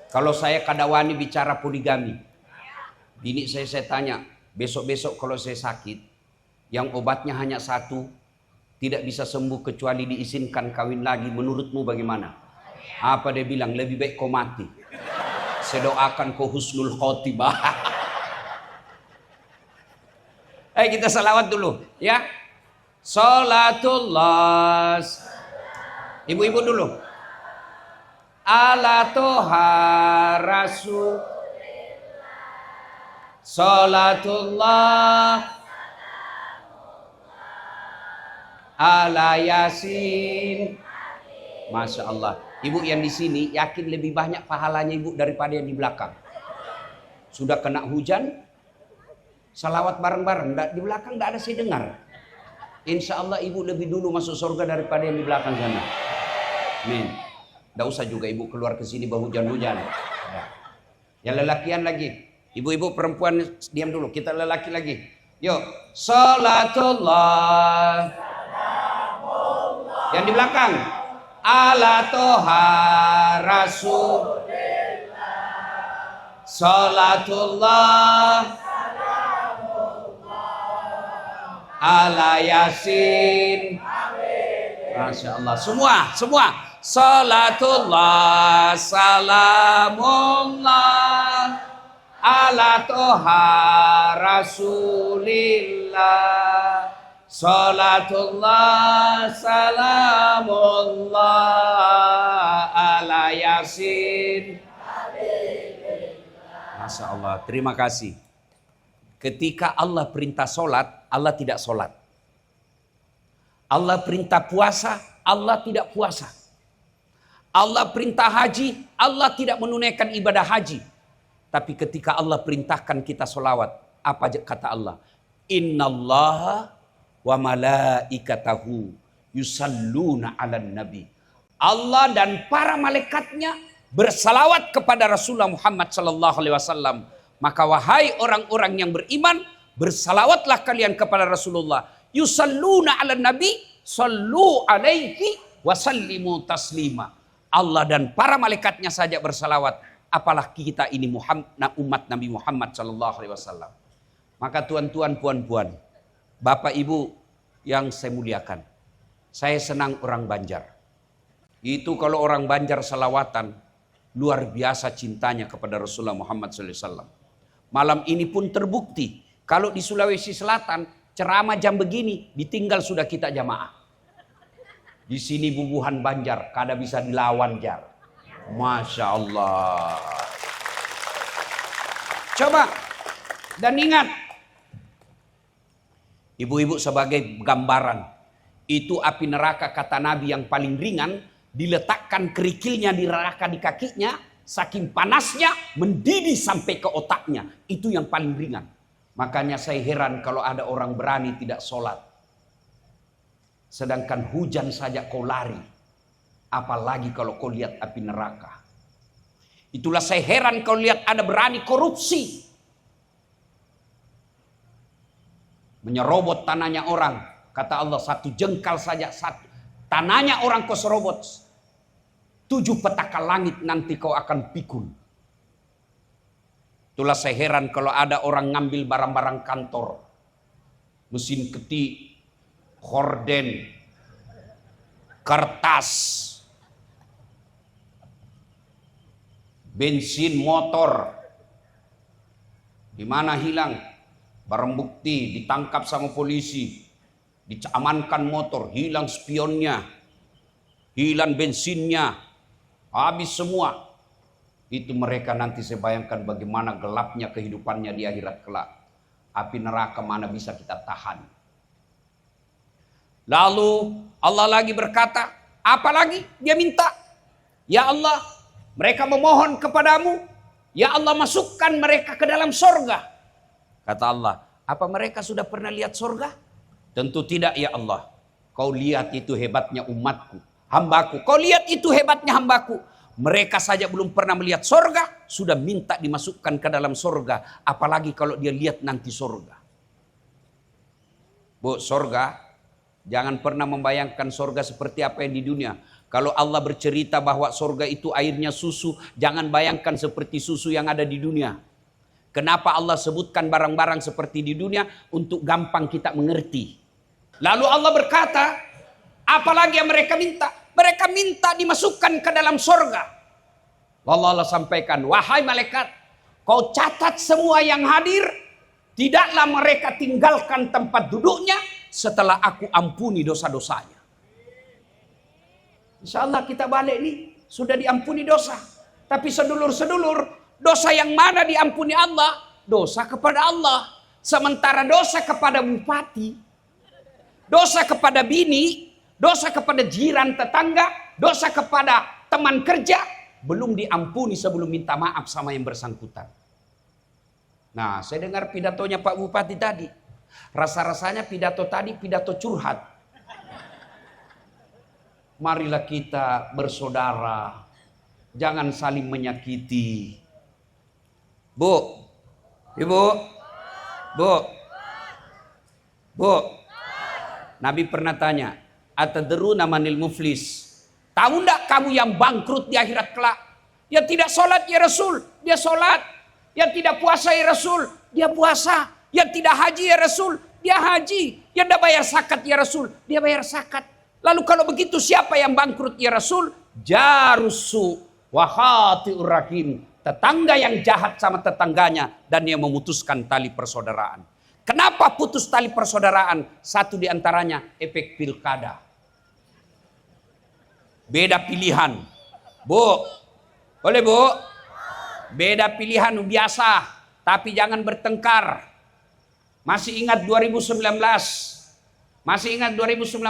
Kalau saya kadawani bicara poligami, bini saya tanya, besok-besok kalau saya sakit, yang obatnya hanya satu, tidak bisa sembuh kecuali diizinkan kawin lagi, menurutmu bagaimana? Apa dia bilang? Lebih baik kau mati. Saya doakan kau husnul khotimah. Ayo kita salawat dulu, ya. Salatullah. Ibu-ibu dulu. Ala toha rasul. Salatullah ala yasin. Masya Allah. Ibu yang di sini yakin lebih banyak pahalanya ibu daripada yang di belakang. Sudah kena hujan, salawat bareng-bareng. Di belakang tidak ada saya dengar. Insya Allah ibu lebih dulu masuk surga daripada yang di belakang sana. Amin. Tidak usah juga ibu keluar ke sini berhujan-hujan. Yang lelakian lagi. Ibu-ibu perempuan diam dulu. Kita lelaki lagi. Yuk. Salatullah. Yang di belakang. Ala toha rasulillah. Salatullah. Ala yasin. Masya Allah. Semua. Salatullah. Salamullah. Ala toha rasulillah. Salatullah. Salamullah. Ala yasin. Masya Allah. Terima kasih. Ketika Allah perintah solat, Allah tidak solat. Allah perintah puasa, Allah tidak puasa. Allah perintah haji, Allah tidak menunaikan ibadah haji. Tapi ketika Allah perintahkan kita solawat, apa kata Allah? Innallaha wa malaikatahu yusalluna ala nabi. Allah dan para malaikatnya bersalawat kepada Rasulullah Muhammad sallallahu alaihi wasallam. Maka wahai orang-orang yang beriman, bersalawatlah kalian kepada Rasulullah. Yusalluna ala nabi, sallu alaihi wasallimu taslima. Allah dan para malaikatnya saja bersalawat, apalagi kita ini umat Nabi Muhammad sallallahu alaihi wasallam. Maka tuan-tuan, puan-puan, bapak ibu yang saya muliakan, saya senang orang Banjar. Itu kalau orang Banjar salawatan, luar biasa cintanya kepada Rasulullah Muhammad sallallahu alaihi wasallam. Malam ini pun terbukti, kalau di Sulawesi Selatan ceramah jam begini ditinggal sudah kita jamaah. Di sini bubuhan Banjar, kada bisa dilawan jar. Masya Allah. Coba dan ingat, ibu-ibu sebagai gambaran, itu api neraka kata Nabi yang paling ringan, diletakkan kerikilnya di neraka di kakinya, saking panasnya mendidih sampai ke otaknya. Itu yang paling ringan. Makanya saya heran kalau ada orang berani tidak sholat. Sedangkan hujan saja kau lari. Apalagi kalau kau lihat api neraka. Itulah saya heran kalau lihat ada berani korupsi. Menyerobot tanahnya orang. Kata Allah, satu jengkal saja. Tanahnya orang kau serobot. 7 petaka langit nanti kau akan pikul. Itulah saya heran kalau ada orang ngambil barang-barang kantor. Mesin ketik, horden, kertas, bensin motor. Di mana hilang? Barang bukti ditangkap sama polisi. Diamankan motor, hilang spionnya. Hilang bensinnya. Habis semua. Itu mereka nanti saya bayangkan bagaimana gelapnya kehidupannya di akhirat kelak. Api neraka mana bisa kita tahan. Lalu Allah lagi berkata, apa lagi dia minta? Ya Allah, mereka memohon kepadamu. Ya Allah, masukkan mereka ke dalam sorga. Kata Allah, apa mereka sudah pernah lihat sorga? Tentu tidak ya Allah. Kau lihat itu hebatnya umatku, hambaku. Kau lihat itu hebatnya hambaku. Mereka saja belum pernah melihat sorga, sudah minta dimasukkan ke dalam sorga. Apalagi kalau dia lihat nanti sorga. Bu, sorga, jangan pernah membayangkan sorga seperti apa yang di dunia. Kalau Allah bercerita bahwa surga itu airnya susu, jangan bayangkan seperti susu yang ada di dunia. Kenapa Allah sebutkan barang-barang seperti di dunia? Untuk gampang kita mengerti. Lalu Allah berkata, apalagi yang mereka minta? Mereka minta dimasukkan ke dalam surga. Lalu Allah sampaikan, wahai malaikat, kau catat semua yang hadir. Tidaklah mereka tinggalkan tempat duduknya setelah aku ampuni dosa-dosanya. Insya Allah kita balik nih, sudah diampuni dosa. Tapi sedulur-sedulur, dosa yang mana diampuni Allah? Dosa kepada Allah. Sementara dosa kepada bupati, dosa kepada bini, dosa kepada jiran tetangga, dosa kepada teman kerja, belum diampuni sebelum minta maaf sama yang bersangkutan. Nah, saya dengar pidatonya Pak Bupati tadi. Rasa-rasanya pidato tadi pidato curhat. Marilah kita bersaudara, jangan saling menyakiti. Bu, Ibu, Bu. Nabi pernah tanya, atadruna manil muflis? Tahu enggak kamu yang bangkrut di akhirat kelak? Yang tidak sholat ya Rasul, dia sholat. Yang tidak puasa ya Rasul, dia puasa. Yang tidak haji ya Rasul, dia haji. Yang tidak bayar zakat ya Rasul, dia bayar zakat. Lalu kalau begitu siapa yang bangkrut ya Rasul? Jarusu wa khati'ur rahim. Tetangga yang jahat sama tetangganya dan yang memutuskan tali persaudaraan. Kenapa putus tali persaudaraan? Satu diantaranya efek pilkada. Beda pilihan. Bu, boleh Bu? Beda pilihan biasa, tapi jangan bertengkar. Masih ingat 2019? Masih ingat 2019?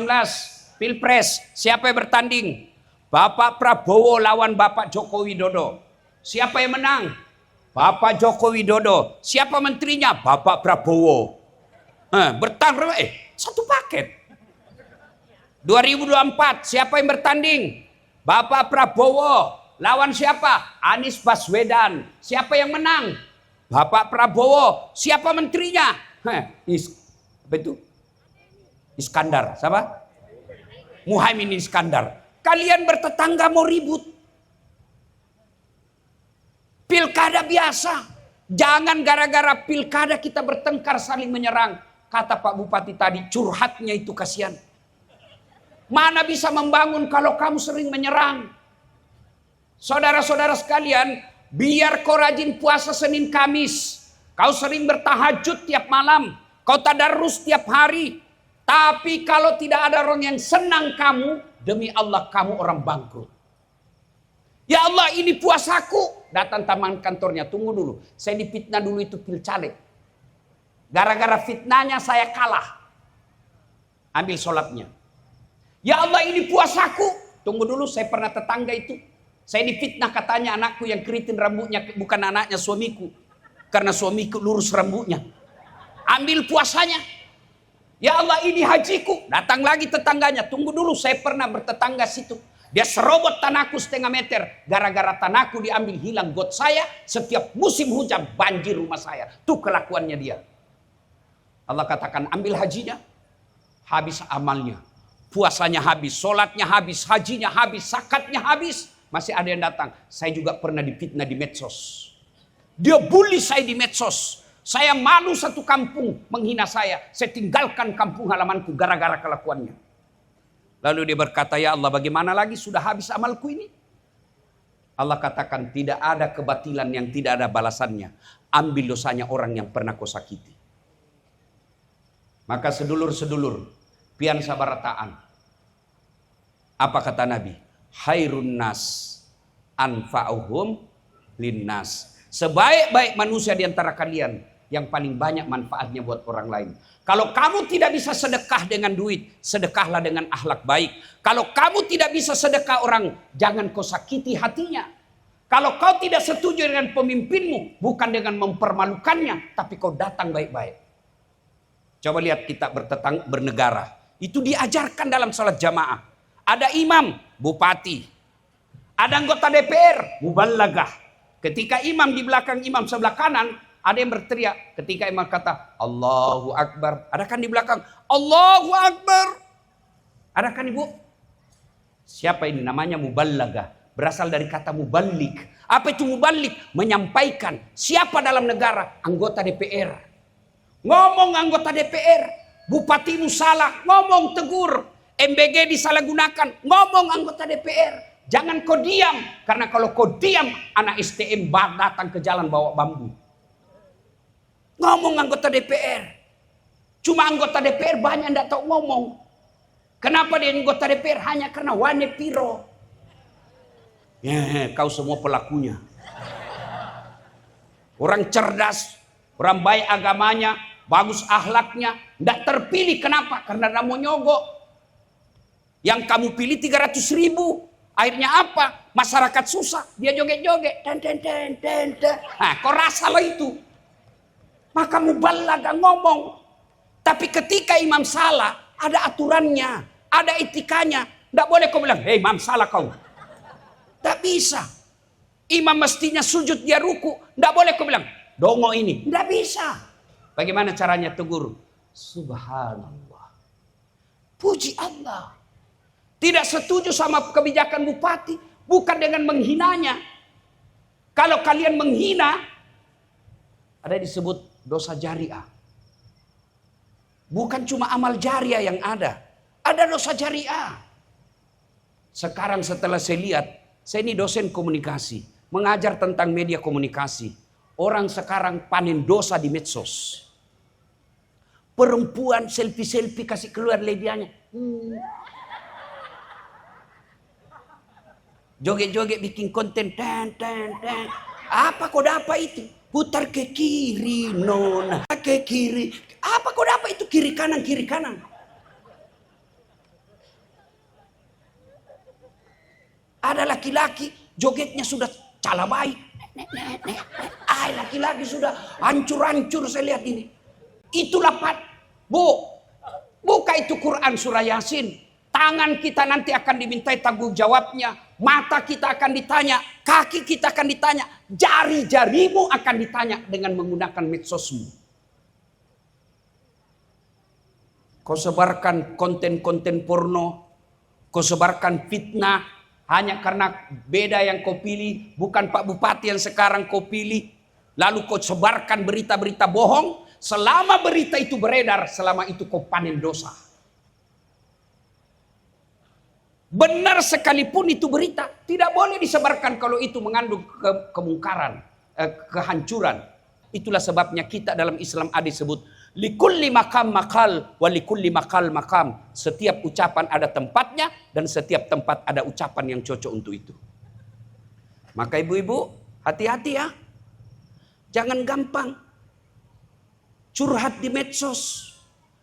Pilpres, siapa yang bertanding? Bapak Prabowo lawan Bapak Joko Widodo. Siapa yang menang? Bapak Joko Widodo. Siapa menterinya? Bapak Prabowo. Bertanding, satu paket. 2024, siapa yang bertanding? Bapak Prabowo. Lawan siapa? Anies Baswedan. Siapa yang menang? Bapak Prabowo. Siapa menterinya? Apa itu? Iskandar. Siapa? Muhaimin Iskandar. Kalian bertetangga mau ribut. Pilkada biasa. Jangan gara-gara pilkada kita bertengkar saling menyerang. Kata Pak Bupati tadi, curhatnya itu kasihan. Mana bisa membangun kalau kamu sering menyerang? Saudara-saudara sekalian, biar kau rajin puasa Senin Kamis, kau sering bertahajud tiap malam, kau tadarus tiap hari, tapi kalau tidak ada orang yang senang kamu, demi Allah kamu orang bangkrut. Ya Allah, ini puasaku. Datang taman kantornya, tunggu dulu, saya difitnah dulu itu pilcaleg. Gara-gara fitnahnya saya kalah. Ambil sholatnya. Ya Allah, ini puasaku. Tunggu dulu, saya pernah tetangga itu. Saya difitnah katanya anakku yang keriting rambutnya bukan anaknya suamiku. Karena suamiku lurus rambutnya. Ambil puasanya. Ya Allah, ini hajiku. Datang lagi tetangganya. Tunggu dulu, saya pernah bertetangga situ. Dia serobot tanahku 1,5 meter. Gara-gara tanahku diambil, hilang got saya. Setiap musim hujan banjir rumah saya. Tuh kelakuannya dia. Allah katakan ambil hajinya. Habis amalnya. Puasanya habis, sholatnya habis, hajinya habis, zakatnya habis. Masih ada yang datang. Saya juga pernah difitnah di medsos. Dia bully saya di medsos. Saya malu satu kampung menghina saya. Saya tinggalkan kampung halamanku gara-gara kelakuannya. Lalu dia berkata, ya Allah, bagaimana lagi, sudah habis amalku ini? Allah katakan, tidak ada kebatilan yang tidak ada balasannya. Ambil dosanya orang yang pernah kau sakiti. Maka sedulur-sedulur, pian sabarataan. Apa kata Nabi? Khairun nas anfa'uhum linnas. Sebaik-baik manusia di antara kalian yang paling banyak manfaatnya buat orang lain. Kalau kamu tidak bisa sedekah dengan duit, sedekahlah dengan akhlak baik. Kalau kamu tidak bisa sedekah orang, jangan kau sakiti hatinya. Kalau kau tidak setuju dengan pemimpinmu, bukan dengan mempermalukannya, tapi kau datang baik-baik. Coba lihat kita bernegara. Itu diajarkan dalam salat jamaah. Ada imam, bupati. Ada anggota DPR, muballagah. Ketika imam di belakang imam sebelah kanan, ada yang berteriak. Ketika imam kata, Allahu Akbar. Ada kan di belakang, Allahu Akbar. Ada kan ibu? Siapa ini? Namanya muballaga. Berasal dari kata mubalik. Apa itu mubalik? Menyampaikan. Siapa dalam negara? Anggota DPR. Ngomong anggota DPR. Bupatimu salah. Ngomong tegur. MBG disalahgunakan. Ngomong anggota DPR. Jangan kau diam. Karena kalau kau diam, anak STM datang ke jalan bawa bambu. Ngomong anggota DPR. Cuma anggota DPR banyak yang tidak tahu ngomong. Kenapa dia anggota DPR? Hanya karena wane piro. Ya, kau semua pelakunya. Orang cerdas, orang baik agamanya, bagus akhlaknya, tidak terpilih. Kenapa? Karena tidak mau nyogok. Yang kamu pilih 300.000. Akhirnya apa? Masyarakat susah. Dia joget-joget. Nah, kau rasa lo itu. Maka muballaga ngomong. Tapi ketika imam salah, ada aturannya, ada etikanya. Tidak boleh kau bilang, hei imam salah kau. Tidak bisa. Imam mestinya sujud, dia ruku. Tidak boleh kau bilang, dongo ini. Tidak bisa. Bagaimana caranya tegur? Subhanallah. Puji Allah. Tidak setuju sama kebijakan bupati. Bukan dengan menghinanya. Kalau kalian menghina, ada disebut dosa jariah. Bukan cuma amal jariah yang ada. Ada dosa jariah. Sekarang setelah saya lihat, saya ini dosen komunikasi. Mengajar tentang media komunikasi. Orang sekarang panen dosa di medsos. Perempuan selfie-selfie kasih keluar lebihannya. Joget-joget bikin konten. Apa kau dapat itu? Putar ke kiri, nona. Ke kiri. Apa kau dapat itu? Kiri kanan, kiri kanan. Ada laki-laki jogetnya sudah calabai. Laki-laki sudah hancur-hancur saya lihat ini. Itulah buka itu Quran surah Yasin. Tangan kita nanti akan dimintai tanggung jawabnya. Mata kita akan ditanya. Kaki kita akan ditanya. Jari-jarimu akan ditanya dengan menggunakan medsosmu. Kau sebarkan konten-konten porno. Kau sebarkan fitnah. Hanya karena beda yang kau pilih. Bukan Pak Bupati yang sekarang kau pilih. Lalu kau sebarkan berita-berita bohong. Selama berita itu beredar. Selama itu kau panen dosa. Benar sekalipun itu berita. Tidak boleh disebarkan kalau itu mengandung kemungkaran. Kehancuran. Itulah sebabnya kita dalam Islam ada disebut. Likulli makam makal. Wa likulli makal makam. Setiap ucapan ada tempatnya. Dan setiap tempat ada ucapan yang cocok untuk itu. Maka ibu-ibu hati-hati ya. Jangan gampang. Curhat di medsos.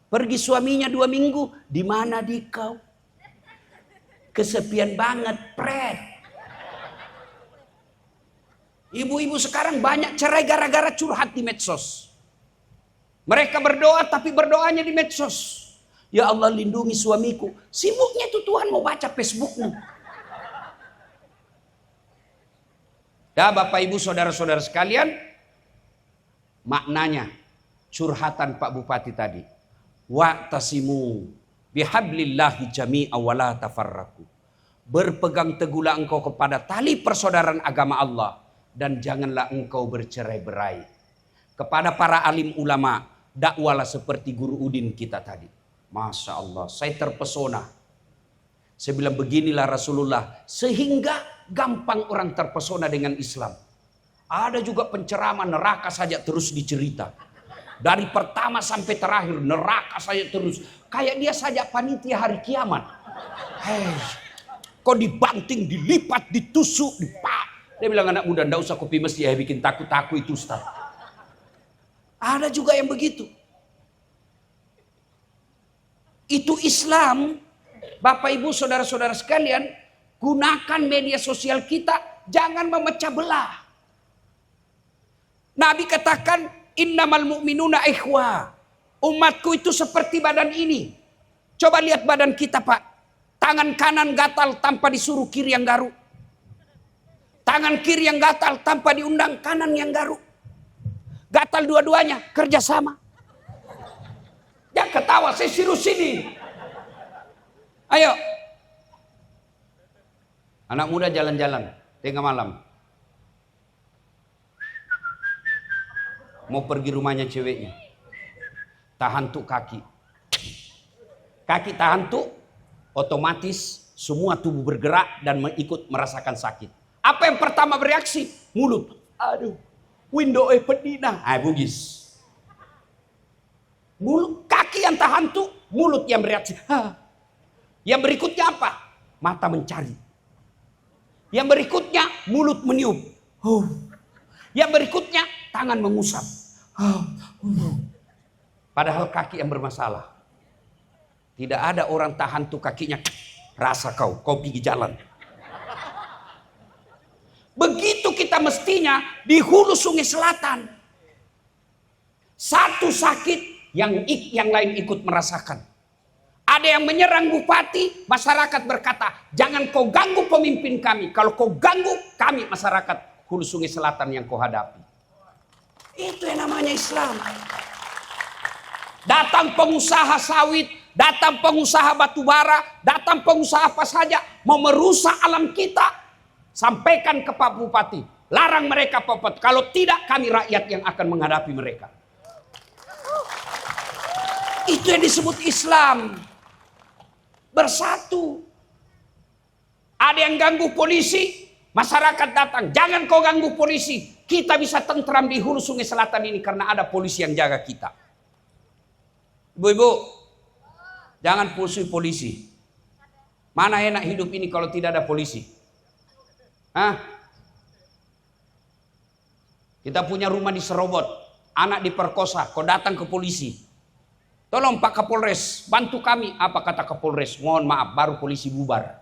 Pergi suaminya 2 minggu. Di mana di kau? Kesepian banget, pret. Ibu-ibu sekarang banyak cerai gara-gara curhat di medsos. Mereka berdoa tapi berdoanya di medsos. Ya Allah lindungi suamiku. Sibuknya itu Tuhan mau baca Facebookmu. Dah Bapak Ibu saudara-saudara sekalian. Maknanya curhatan Pak Bupati tadi. Wa'tasimu bihablillahi jami'a wa la tafarraqu. Berpegang teguhlah engkau kepada tali persaudaraan agama Allah dan janganlah engkau bercerai-berai. Kepada para alim ulama, dakwalah seperti Guru Udin kita tadi. Masya Allah, saya terpesona. Saya bilang beginilah Rasulullah, sehingga gampang orang terpesona dengan Islam. Ada juga penceramah neraka saja terus dicerita. Dari pertama sampai terakhir neraka saja terus. Kayak dia saja panitia hari kiamat. Hei, kok dibanting, dilipat, ditusuk, dipak. Dia bilang anak muda, ndak usah kopi masjid ya bikin takut-takut itu Ustaz. Ada juga yang begitu. Itu Islam. Bapak Ibu saudara-saudara sekalian, gunakan media sosial kita, jangan memecah belah. Nabi katakan innamal mu'minuna ikhwah. Umatku itu seperti badan ini. Coba lihat badan kita Pak. Tangan kanan gatal tanpa disuruh kiri yang garuk. Tangan kiri yang gatal tanpa diundang kanan yang garuk. Gatal dua-duanya kerjasama. Jangan ketawa, saya suruh sini. Ayo. Anak muda jalan-jalan tengah malam. Mau pergi rumahnya ceweknya. Tahan tuh kaki. Kaki tahan tuh, otomatis semua tubuh bergerak dan ikut merasakan sakit. Apa yang pertama bereaksi? Mulut. Aduh, window pedina. Bugis. Mulut, kaki yang tahan tuh, mulut yang bereaksi. Yang berikutnya apa? Mata mencari. Yang berikutnya mulut meniup. Yang berikutnya tangan mengusap. Padahal kaki yang bermasalah. Tidak ada orang tahan tuh kakinya. Rasa kau pergi jalan. Begitu kita mestinya di hulu Sungai Selatan. Satu sakit yang lain ikut merasakan. Ada yang menyerang bupati, masyarakat berkata, jangan kau ganggu pemimpin kami. Kalau kau ganggu kami masyarakat hulu Sungai Selatan yang kau hadapi. Itu yang namanya Islam. Datang pengusaha sawit, datang pengusaha batubara, datang pengusaha apa saja mau merusak alam kita. Sampaikan ke Pak Bupati, larang mereka Pak Bupati. Kalau tidak kami rakyat yang akan menghadapi mereka. Itu yang disebut Islam. Bersatu. Ada yang ganggu polisi, masyarakat datang. Jangan kau ganggu polisi. Kita bisa tentram di hulu Sungai Selatan ini karena ada polisi yang jaga kita. Ibu-ibu, jangan musuhi polisi. Mana enak hidup ini kalau tidak ada polisi? Kita punya rumah di Serobot, anak diperkosa, kau datang ke polisi. Tolong Pak Kapolres, bantu kami. Apa kata Kapolres? Mohon maaf, baru polisi bubar.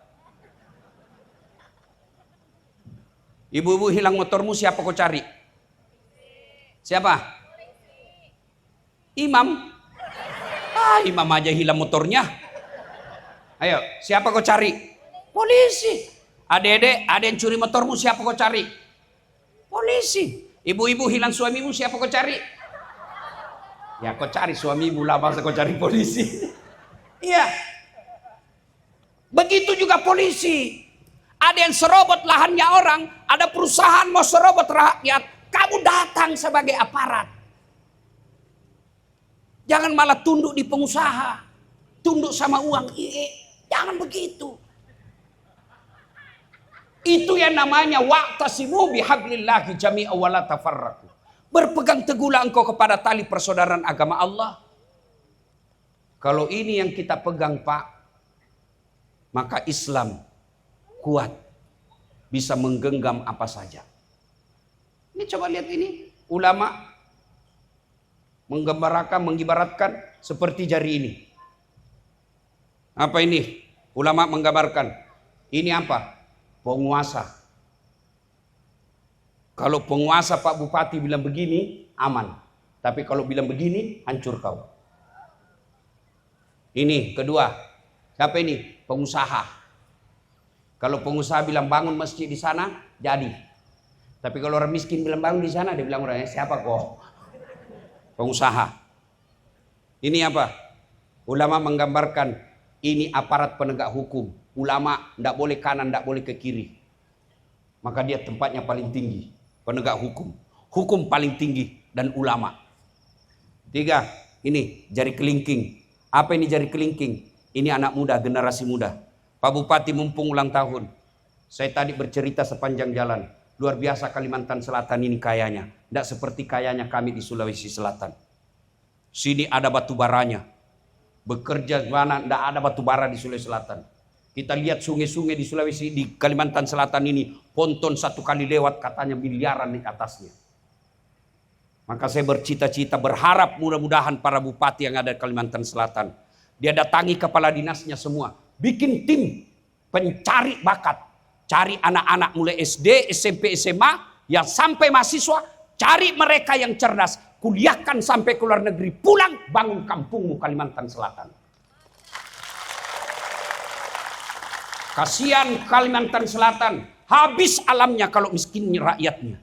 Ibu-ibu hilang motormu, siapa kau cari? Siapa? Imam. Imam aja hilang motornya. Ayo, siapa kau cari? Polisi. Adek-adek, ada yang curi motormu, siapa kau cari? Polisi. Ibu-ibu hilang suamimu, siapa kau cari? Ya kau cari suamimu lah, masa kau cari polisi. Iya. Begitu juga polisi. Ada yang serobot lahannya orang, ada perusahaan mau serobot rakyat, kamu datang sebagai aparat. Jangan malah tunduk di pengusaha, tunduk sama uang. Jangan begitu. Itu yang namanya wa'tasimu bihablillahi jami'a wa la tafarraqu. Berpegang teguhlah engkau kepada tali persaudaraan agama Allah. Kalau ini yang kita pegang Pak, maka Islam kuat, bisa menggenggam apa saja. Ini coba lihat ini, ulama menggambarkan, mengibaratkan seperti jari ini. Apa ini? Ulama menggambarkan, ini apa? Penguasa. Kalau penguasa Pak Bupati bilang begini, aman. Tapi kalau bilang begini, hancur kau. Ini kedua. Siapa ini? Pengusaha. Kalau pengusaha bilang bangun masjid di sana, jadi. Tapi kalau orang miskin bilang bangun di sana, dia bilang orangnya siapa kok? Pengusaha. Ini apa? Ulama menggambarkan ini aparat penegak hukum. Ulama tidak boleh kanan, tidak boleh ke kiri. Maka dia tempatnya paling tinggi. Penegak hukum. Hukum paling tinggi dan ulama. Tiga, ini jari kelingking. Apa ini jari kelingking? Ini anak muda, generasi muda. Pak Bupati mumpung ulang tahun. Saya tadi bercerita sepanjang jalan. Luar biasa Kalimantan Selatan ini kayanya. Tidak seperti kayanya kami di Sulawesi Selatan. Sini ada batu baranya. Bekerja mana tidak ada batu bara di Sulawesi Selatan. Kita lihat sungai-sungai di Sulawesi, di Kalimantan Selatan ini, ponton satu kali lewat katanya miliaran di atasnya. Maka saya bercita-cita, berharap mudah-mudahan para bupati yang ada di Kalimantan Selatan, dia datangi kepala dinasnya semua, bikin tim pencari bakat, cari anak-anak mulai SD, SMP, SMA, yang sampai mahasiswa, cari mereka yang cerdas, kuliahkan sampai ke luar negeri, pulang bangun kampungmu Kalimantan Selatan. Kasihan Kalimantan Selatan, habis alamnya kalau miskin rakyatnya.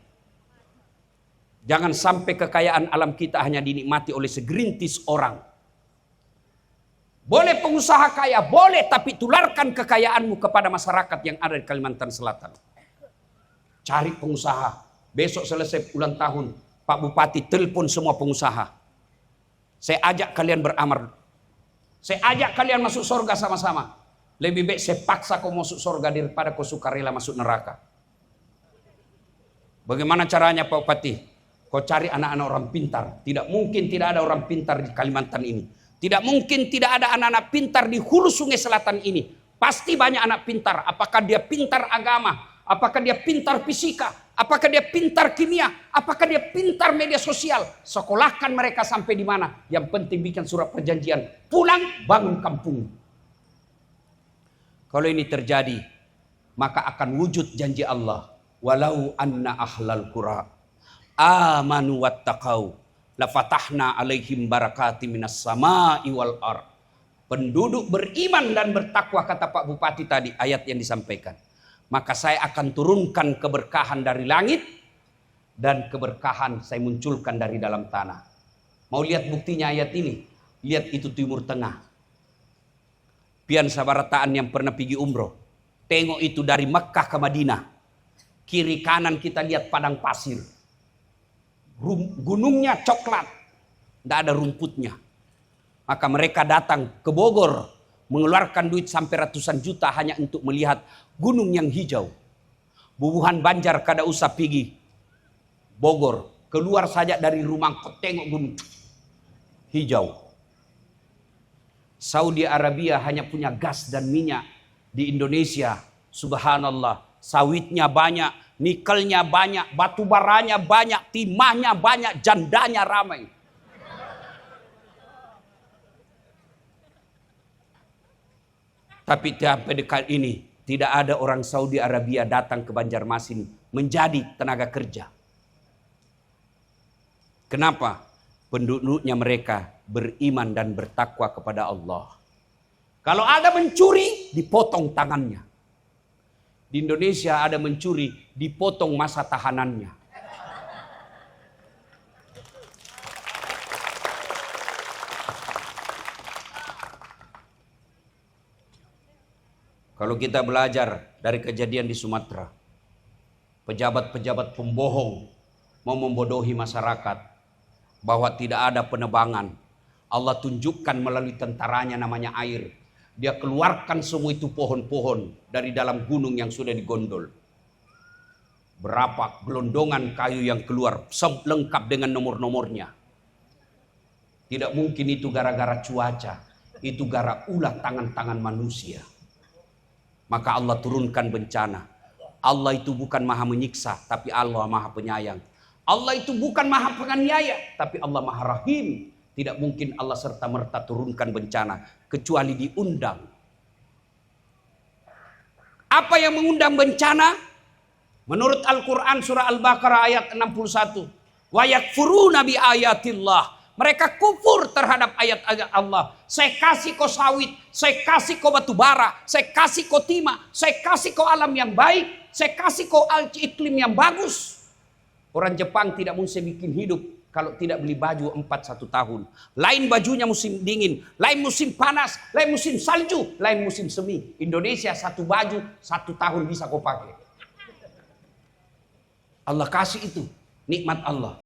Jangan sampai kekayaan alam kita hanya dinikmati oleh segerintis orang. Boleh pengusaha kaya, boleh, tapi tularkan kekayaanmu kepada masyarakat yang ada di Kalimantan Selatan. Cari pengusaha. Besok selesai ulang tahun, Pak Bupati telepon semua pengusaha. Saya ajak kalian beramal. Saya ajak kalian masuk surga sama-sama. Lebih baik saya paksa kau masuk surga daripada kau sukarela masuk neraka. Bagaimana caranya Pak Bupati? Kau cari anak-anak orang pintar. Tidak mungkin tidak ada orang pintar di Kalimantan ini. Tidak mungkin tidak ada anak-anak pintar di hulu sungai selatan ini. Pasti banyak anak pintar. Apakah dia pintar agama? Apakah dia pintar fisika? Apakah dia pintar kimia? Apakah dia pintar media sosial? Sekolahkan mereka sampai di mana? Yang penting bikin surat perjanjian. Pulang bangun kampung. Kalau ini terjadi, maka akan wujud janji Allah. Walau anna ahlal qura amanu wattaqau lafatahna alaihim barakati minas sama'i wal ard. Penduduk beriman dan bertakwa, kata Pak Bupati tadi, ayat yang disampaikan. Maka saya akan turunkan keberkahan dari langit dan keberkahan saya munculkan dari dalam tanah. Mau lihat buktinya ayat ini? Lihat itu Timur Tengah. Pian sabarataan yang pernah pergi umroh. Tengok itu dari Mekah ke Madinah. Kiri kanan kita lihat padang pasir. Gunungnya coklat, tidak ada rumputnya. Maka mereka datang ke Bogor, mengeluarkan duit sampai ratusan juta hanya untuk melihat gunung yang hijau. Bubuhan Banjar kada usah pergi Bogor, keluar saja dari rumah kau tengok gunung hijau. Saudi Arabia hanya punya gas dan minyak. Di Indonesia, subhanallah, sawitnya banyak, nikelnya banyak, batu baranya banyak, timahnya banyak, jandanya ramai. Tapi sampai dekat ini tidak ada orang Saudi Arabia datang ke Banjarmasin menjadi tenaga kerja. Kenapa? Penduduknya mereka beriman dan bertakwa kepada Allah. Kalau ada mencuri, dipotong tangannya. Di Indonesia ada mencuri, dipotong masa tahanannya. Kalau kita belajar dari kejadian di Sumatera, pejabat-pejabat pembohong mau membodohi masyarakat bahwa tidak ada penebangan. Allah tunjukkan melalui tentaranya namanya air. Dia keluarkan semua itu pohon-pohon dari dalam gunung yang sudah digondol. Berapa gelondongan kayu yang keluar, lengkap dengan nomor-nomornya. Tidak mungkin itu gara-gara cuaca, itu gara ulah tangan-tangan manusia. Maka Allah turunkan bencana. Allah itu bukan maha menyiksa, tapi Allah maha penyayang. Allah itu bukan maha penganiaya, tapi Allah maha rahim. Tidak mungkin Allah serta-merta turunkan bencana, kecuali diundang. Apa yang mengundang bencana? Menurut Al-Quran surah Al-Baqarah ayat 61. Wa yakfuruna bi ayatillah. Mereka kufur terhadap ayat-ayat Allah. Saya kasih kau sawit, saya kasih kau batu bara, saya kasih kau timah, saya kasih kau alam yang baik, saya kasih kau iklim yang bagus. Orang Jepang tidak mungkin bikin hidup kalau tidak beli baju 1 tahun. Lain bajunya musim dingin, lain musim panas, lain musim salju, lain musim semi. Indonesia 1 baju 1 tahun bisa kau pakai. Allah kasih itu, nikmat Allah.